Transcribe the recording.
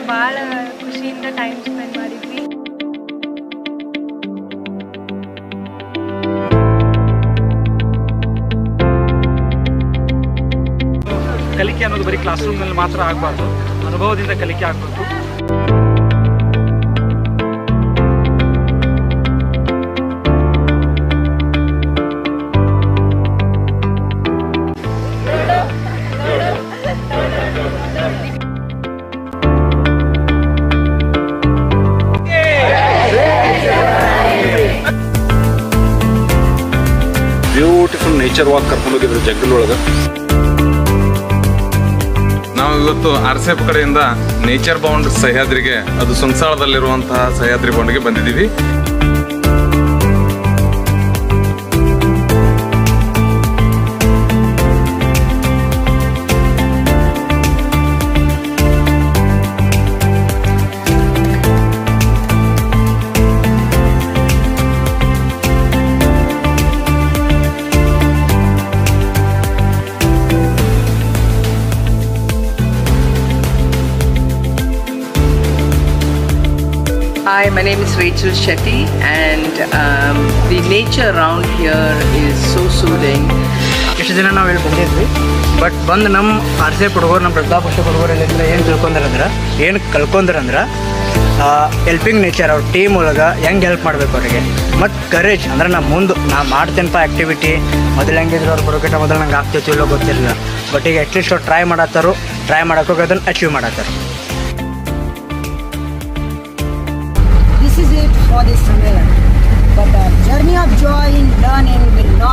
ಭಾಳ ಖುಷಿಯಿಂದ time spend ಮಾಡಿದ್ವಿ. ಕಲಿಕೆ ಅನ್ನೋದು ಬರೀ ಕ್ಲಾಸ್ ರೂಮ್ನಲ್ಲಿ ಮಾತ್ರ ಆಗಬಾರ್ದು, ಅನುಭವದಿಂದ ಕಲಿಕೆ ಆಗಬೇಕು. ಬ್ಯೂಟಿಫುಲ್ ನೇಚರ್ ವಾಕ್ ಕರ್ಕೊಂಡು ಹೋಗಿದ್ರು ಜಗ್ಗಲ್ ಒಳಗೆ. ನಾವು ಇವತ್ತು RCF ಕಡೆಯಿಂದ ನೇಚರ್ ಬೌಂಡ್ ಸಹ್ಯಾದ್ರಿಗೆ, ಅದು ಸುಂಸಾಳದಲ್ಲಿರುವಂತಹ ಸಹ್ಯಾದ್ರಿ ಬೌಂಡ್ಗೆ ಬಂದಿದ್ದೀವಿ. Hi, my name is Rachel Shetty, and the nature around here is so soothing. ಎಷ್ಟು ದಿನ ನಾವು ಇಲ್ಲಿ ಬಂದಿದ್ವಿ, ಬಟ್ ಬಂದು ನಮ್ಮ RCF ಹುಡುಗರು, ನಮ್ಮ ವೃದ್ಧಾಪಕ್ಷ ಹುಡುಗರಲ್ಲಿಂದ ಏನು ಏನು ಕಲ್ಕೊಂಡ್ರಂದ್ರೆ ಹೆಲ್ಪಿಂಗ್ ನೇಚರ್, ಅವ್ರ ಟೀಮ್ ಒಳಗೆ ಹೆಂಗೆ ಹೆಲ್ಪ್ ಮಾಡ್ಬೇಕು ಅವರಿಗೆ, ಮತ್ತು ಕರೇಜ್ ಅಂದ್ರೆ ನಾ ಮಾಡ್ತೇನಪ್ಪ ಆ್ಯಕ್ಟಿವಿಟಿ. ಮೊದಲು ಹೆಂಗಿದ್ರು ಅವ್ರು ಬರೋಕಿಂತ ಮೊದಲು ನಂಗೆ ಆಗ್ತಿತ್ತು ಇಲ್ಲೋ ಗೊತ್ತಿರಲಿಲ್ಲ, ಬಟ್ ಈಗ ಅಟ್ಲೀಸ್ಟ್ ಅವ್ರು ಟ್ರೈ ಮಾಡೋಕೆ ಅದನ್ನು achieve ಮಾಡತ್ತಾರ. This is it for this Sammelan. But the journey of joy in learning will not